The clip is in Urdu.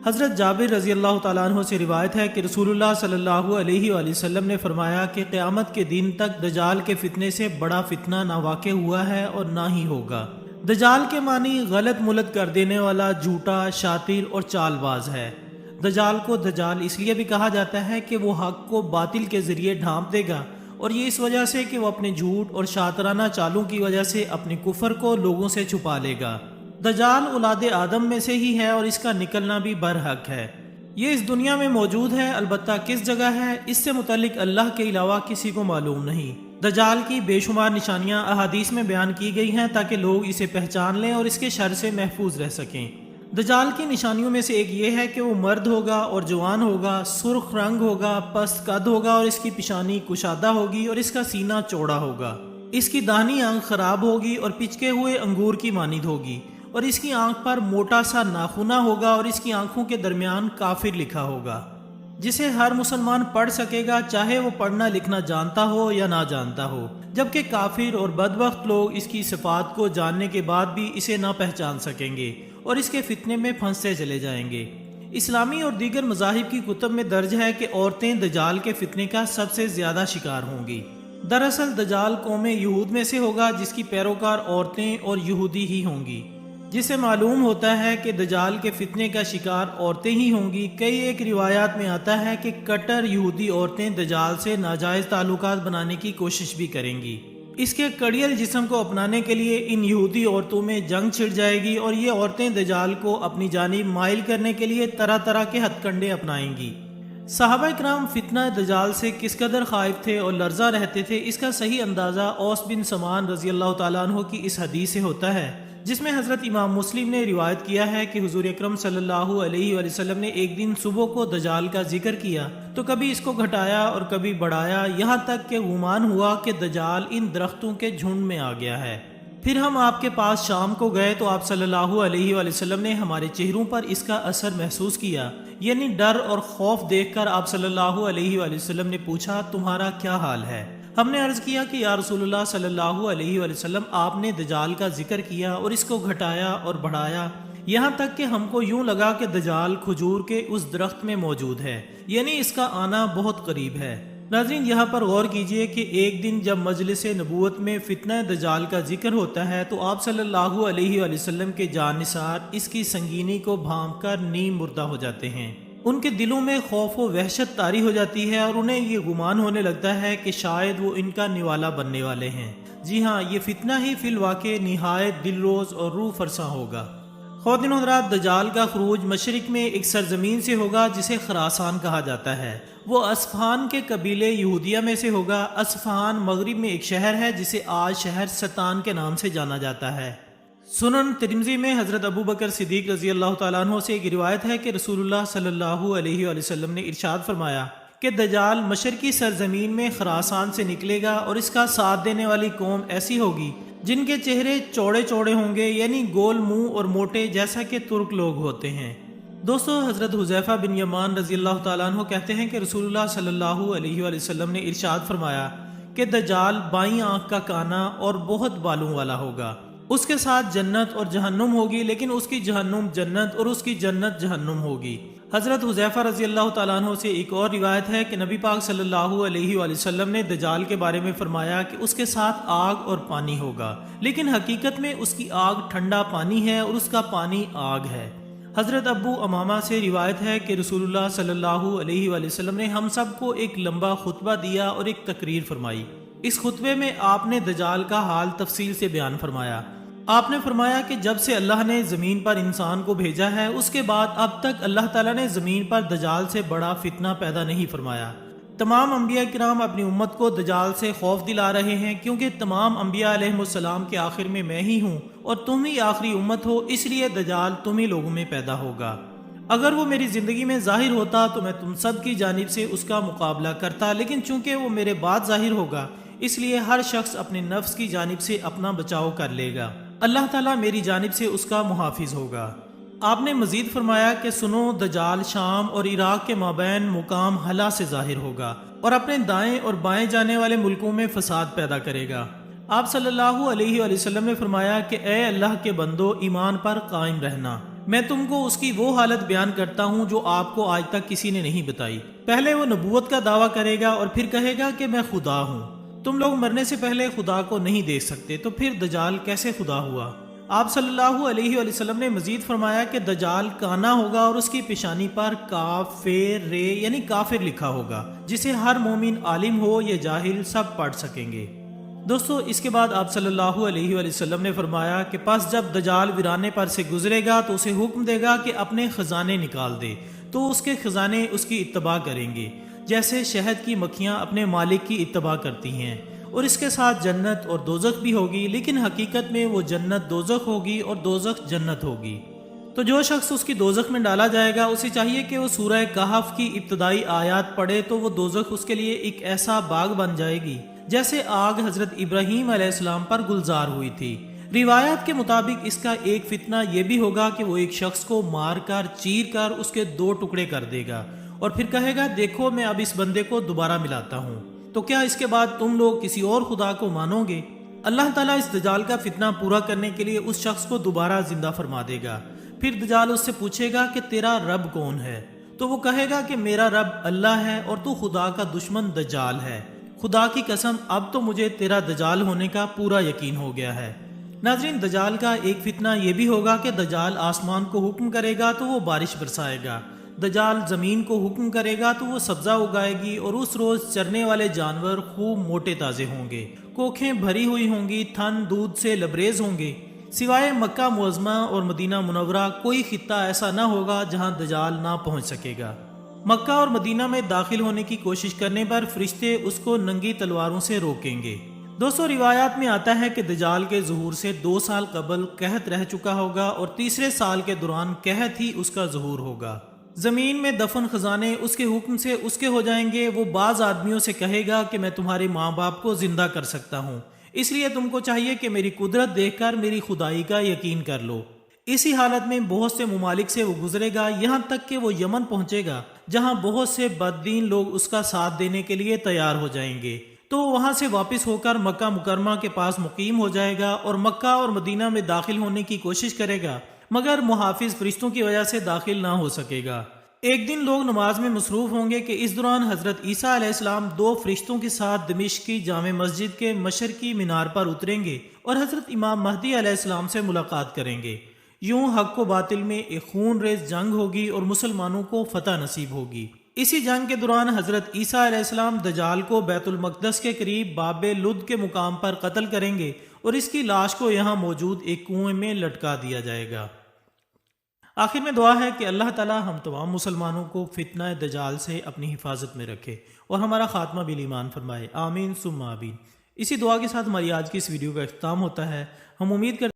حضرت جابر رضی اللہ تعالیٰ عنہ سے روایت ہے کہ رسول اللہ صلی اللہ علیہ وآلہ وسلم نے فرمایا کہ قیامت کے دن تک دجال کے فتنے سے بڑا فتنہ نہ واقع ہوا ہے اور نہ ہی ہوگا۔ دجال کے معنی غلط ملت کر دینے والا، جھوٹا، شاطر اور چال باز ہے۔ دجال کو دجال اس لیے بھی کہا جاتا ہے کہ وہ حق کو باطل کے ذریعے ڈھانپ دے گا، اور یہ اس وجہ سے کہ وہ اپنے جھوٹ اور شاطرانہ چالوں کی وجہ سے اپنے کفر کو لوگوں سے چھپا لے گا۔ دجال اولاد آدم میں سے ہی ہے اور اس کا نکلنا بھی برحق ہے۔ یہ اس دنیا میں موجود ہے، البتہ کس جگہ ہے اس سے متعلق اللہ کے علاوہ کسی کو معلوم نہیں۔ دجال کی بے شمار نشانیاں احادیث میں بیان کی گئی ہیں تاکہ لوگ اسے پہچان لیں اور اس کے شر سے محفوظ رہ سکیں۔ دجال کی نشانیوں میں سے ایک یہ ہے کہ وہ مرد ہوگا اور جوان ہوگا، سرخ رنگ ہوگا، پست قد ہوگا اور اس کی پیشانی کشادہ ہوگی اور اس کا سینہ چوڑا ہوگا۔ اس کی داہنی آنکھ خراب ہوگی اور پچکے ہوئے انگور کی مانند ہوگی، اور اس کی آنکھ پر موٹا سا ناخنہ ہوگا اور اس کی آنکھوں کے درمیان کافر لکھا ہوگا، جسے ہر مسلمان پڑھ سکے گا، چاہے وہ پڑھنا لکھنا جانتا ہو یا نہ جانتا ہو، جبکہ کافر اور بدبخت لوگ اس کی صفات کو جاننے کے بعد بھی اسے نہ پہچان سکیں گے اور اس کے فتنے میں پھنستے چلے جائیں گے۔ اسلامی اور دیگر مذاہب کی کتب میں درج ہے کہ عورتیں دجال کے فتنے کا سب سے زیادہ شکار ہوں گی۔ دراصل دجال قوم یہود میں سے ہوگا جس کی پیروکار عورتیں اور یہودی ہی ہوں گی، جس سے معلوم ہوتا ہے کہ دجال کے فتنے کا شکار عورتیں ہی ہوں گی۔ کئی ایک روایات میں آتا ہے کہ کٹر یہودی عورتیں دجال سے ناجائز تعلقات بنانے کی کوشش بھی کریں گی۔ اس کے کڑیل جسم کو اپنانے کے لیے ان یہودی عورتوں میں جنگ چھڑ جائے گی اور یہ عورتیں دجال کو اپنی جانب مائل کرنے کے لیے طرح طرح کے ہتھ کنڈے اپنائیں گی۔ صحابہ کرام فتنہ دجال سے کس قدر خائف تھے اور لرزہ رہتے تھے، اس کا صحیح اندازہ اوس بن سمان رضی اللہ تعالیٰ عنہ کی اس حدیث سے ہوتا ہے، جس میں حضرت امام مسلم نے روایت کیا ہے کہ حضور اکرم صلی اللہ علیہ وآلہ وسلم نے ایک دن صبح کو دجال کا ذکر کیا تو کبھی اس کو گھٹایا اور کبھی بڑھایا، یہاں تک کہ گمان ہوا کہ دجال ان درختوں کے جھنڈ میں آ گیا ہے۔ پھر ہم آپ کے پاس شام کو گئے تو آپ صلی اللہ علیہ وآلہ وسلم نے ہمارے چہروں پر اس کا اثر محسوس کیا، یعنی ڈر اور خوف دیکھ کر آپ صلی اللہ علیہ وآلہ وسلم نے پوچھا تمہارا کیا حال ہے؟ ہم نے عرض کیا کہ یا رسول اللہ صلی اللہ علیہ وآلہ وسلم آپ نے دجال کا ذکر کیا اور اس کو گھٹایا اور بڑھایا، یہاں تک کہ ہم کو یوں لگا کہ دجال کھجور کے اس درخت میں موجود ہے، یعنی اس کا آنا بہت قریب ہے۔ ناظرین یہاں پر غور کیجئے کہ ایک دن جب مجلس نبوت میں فتنہ دجال کا ذکر ہوتا ہے تو آپ صلی اللہ علیہ وآلہ وسلم کے جان نثار اس کی سنگینی کو بھانپ کر نیم مردہ ہو جاتے ہیں۔ ان کے دلوں میں خوف و وحشت طاری ہو جاتی ہے اور انہیں یہ گمان ہونے لگتا ہے کہ شاید وہ ان کا نوالا بننے والے ہیں۔ جی ہاں، یہ فتنہ ہی فی الواقع نہایت دل روز اور روح فرساں ہوگا۔ خواتین و حضرات، دجال کا خروج مشرق میں ایک سرزمین سے ہوگا جسے خراسان کہا جاتا ہے۔ وہ اصفہان کے قبیلے یہودیہ میں سے ہوگا۔ اصفہان مغرب میں ایک شہر ہے جسے آج شہر ستان کے نام سے جانا جاتا ہے۔ سنن ترمذی میں حضرت ابو بکر صدیق رضی اللہ تعالیٰ عنہ سے ایک روایت ہے کہ رسول اللہ صلی اللہ علیہ وآلہ وسلم نے ارشاد فرمایا کہ دجال مشرقی سرزمین میں خراسان سے نکلے گا اور اس کا ساتھ دینے والی قوم ایسی ہوگی جن کے چہرے چوڑے چوڑے ہوں گے، یعنی گول منہ اور موٹے، جیسا کہ ترک لوگ ہوتے ہیں۔ دوستو، حضرت حذیفہ بن یمان رضی اللہ تعالیٰ عنہ کہتے ہیں کہ رسول اللہ صلی اللہ علیہ وآلہ وسلم نے ارشاد فرمایا کہ دجال بائیں آنکھ کا کانا اور بہت بالوں والا ہوگا، اس کے ساتھ جنت اور جہنم ہوگی، لیکن اس کی جہنم جنت اور اس کی جنت جہنم ہوگی۔ حضرت حذیفہ رضی اللہ تعالیٰ عنہ سے ایک اور روایت ہے کہ نبی پاک صلی اللہ علیہ وآلہ وسلم نے دجال کے بارے میں فرمایا کہ اس کے ساتھ آگ اور پانی ہوگا، لیکن حقیقت میں اس کی آگ ٹھنڈا پانی ہے اور اس کا پانی آگ ہے۔ حضرت ابو امامہ سے روایت ہے کہ رسول اللہ صلی اللہ علیہ وآلہ وسلم نے ہم سب کو ایک لمبا خطبہ دیا اور ایک تقریر فرمائی۔ اس خطبے میں آپ نے دجال کا حال تفصیل سے بیان فرمایا۔ آپ نے فرمایا کہ جب سے اللہ نے زمین پر انسان کو بھیجا ہے اس کے بعد اب تک اللہ تعالیٰ نے زمین پر دجال سے بڑا فتنہ پیدا نہیں فرمایا۔ تمام انبیاء کرام اپنی امت کو دجال سے خوف دلا رہے ہیں، کیونکہ تمام انبیاء علیہ السلام کے آخر میں ہی ہوں اور تم ہی آخری امت ہو، اس لیے دجال تم ہی لوگوں میں پیدا ہوگا۔ اگر وہ میری زندگی میں ظاہر ہوتا تو میں تم سب کی جانب سے اس کا مقابلہ کرتا، لیکن چونکہ وہ میرے بعد ظاہر ہوگا اس لیے ہر شخص اپنے نفس کی جانب سے اپنا بچاؤ کر لے گا، اللہ تعالیٰ میری جانب سے اس کا محافظ ہوگا۔ آپ نے مزید فرمایا کہ سنو، دجال شام اور عراق کے مابین مقام حلا سے ظاہر ہوگا اور اپنے دائیں اور بائیں جانے والے ملکوں میں فساد پیدا کرے گا۔ آپ صلی اللہ علیہ وآلہ وسلم نے فرمایا کہ اے اللہ کے بندو، ایمان پر قائم رہنا، میں تم کو اس کی وہ حالت بیان کرتا ہوں جو آپ کو آج تک کسی نے نہیں بتائی۔ پہلے وہ نبوت کا دعویٰ کرے گا اور پھر کہے گا کہ میں خدا ہوں۔ تم لوگ مرنے سے پہلے خدا کو نہیں دیکھ سکتے، تو پھر دجال کیسے خدا ہوا؟ آپ صلی اللہ علیہ وآلہ وسلم نے مزید فرمایا کہ دجال کانا ہوگا اور اس کی پیشانی پر کاف فیر رے یعنی کافر لکھا ہوگا، جسے ہر مومن عالم ہو یا جاہل سب پڑھ سکیں گے۔ دوستو، اس کے بعد آپ صلی اللہ علیہ وآلہ وسلم نے فرمایا کہ پس جب دجال ویرانے پر سے گزرے گا تو اسے حکم دے گا کہ اپنے خزانے نکال دے، تو اس کے خزانے اس کی اتباع کریں گے، جیسے شہد کی مکھیاں اپنے مالک کی اتباع کرتی ہیں، اور اس کے ساتھ جنت اور دوزخ بھی ہوگی، لیکن حقیقت میں وہ جنت دوزخ ہوگی اور دوزخ جنت ہوگی۔ تو جو شخص اس کی دوزخ میں ڈالا جائے گا اسے چاہیے کہ وہ سورہ کہف کی ابتدائی آیات پڑھے، تو وہ دوزخ اس کے لیے ایک ایسا باغ بن جائے گی جیسے آگ حضرت ابراہیم علیہ السلام پر گلزار ہوئی تھی۔ روایات کے مطابق اس کا ایک فتنہ یہ بھی ہوگا کہ وہ ایک شخص کو مار کر چیر کر اس کے 2 ٹکڑے کر دے گا اور پھر کہے گا دیکھو میں اب اس بندے کو دوبارہ ملاتا ہوں، تو کیا اس کے بعد تم لوگ کسی اور خدا کو مانو گے؟ اللہ تعالیٰ اس دجال کا فتنہ پورا کرنے کے لیے اس شخص کو دوبارہ زندہ فرما دے گا۔ پھر دجال اس سے پوچھے گا کہ تیرا رب کون ہے؟ تو وہ کہے گا کہ میرا رب اللہ ہے اور تو خدا کا دشمن دجال ہے۔ خدا کی قسم اب تو مجھے تیرا دجال ہونے کا پورا یقین ہو گیا ہے۔ ناظرین، دجال کا ایک فتنہ یہ بھی ہوگا کہ دجال آسمان کو حکم کرے گا تو وہ بارش برسائے گا، دجال زمین کو حکم کرے گا تو وہ سبزہ اگائے گی، اور اس روز چرنے والے جانور خوب موٹے تازے ہوں گے، کوکھیں بھری ہوئی ہوں گی، تھن دودھ سے لبریز ہوں گے۔ سوائے مکہ معظمہ اور مدینہ منورہ کوئی خطہ ایسا نہ ہوگا جہاں دجال نہ پہنچ سکے گا۔ مکہ اور مدینہ میں داخل ہونے کی کوشش کرنے پر فرشتے اس کو ننگی تلواروں سے روکیں گے۔ دوستو، روایات میں آتا ہے کہ دجال کے ظہور سے 2 سال قبل قحط رہ چکا ہوگا اور تیسرے سال کے دوران قحط ہی اس کا ظہور ہوگا۔ زمین میں دفن خزانے اس کے حکم سے اس کے ہو جائیں گے۔ وہ بعض آدمیوں سے کہے گا کہ میں تمہارے ماں باپ کو زندہ کر سکتا ہوں، اس لیے تم کو چاہیے کہ میری قدرت دیکھ کر میری خدائی کا یقین کر لو۔ اسی حالت میں بہت سے ممالک سے وہ گزرے گا، یہاں تک کہ وہ یمن پہنچے گا، جہاں بہت سے بددین لوگ اس کا ساتھ دینے کے لیے تیار ہو جائیں گے۔ تو وہاں سے واپس ہو کر مکہ مکرمہ کے پاس مقیم ہو جائے گا اور مکہ اور مدینہ میں داخل ہونے کی کوشش کرے گا، مگر محافظ فرشتوں کی وجہ سے داخل نہ ہو سکے گا۔ ایک دن لوگ نماز میں مصروف ہوں گے کہ اس دوران حضرت عیسیٰ علیہ السلام 2 فرشتوں کے ساتھ دمشق کی جامع مسجد کے مشرقی مینار پر اتریں گے اور حضرت امام مہدی علیہ السلام سے ملاقات کریں گے۔ یوں حق و باطل میں ایک خون ریز جنگ ہوگی اور مسلمانوں کو فتح نصیب ہوگی۔ اسی جنگ کے دوران حضرت عیسیٰ علیہ السلام دجال کو بیت المقدس کے قریب باب لد کے مقام پر قتل کریں گے اور اس کی لاش کو یہاں موجود ایک کنویں میں لٹکا دیا جائے گا۔ آخر میں دعا ہے کہ اللہ تعالی ہم تمام مسلمانوں کو فتنہ دجال سے اپنی حفاظت میں رکھے اور ہمارا خاتمہ بالایمان فرمائے، آمین ثم آمین۔ اسی دعا کے ساتھ ہماری آج کی اس ویڈیو کا اختتام ہوتا ہے۔ ہم امید کرتے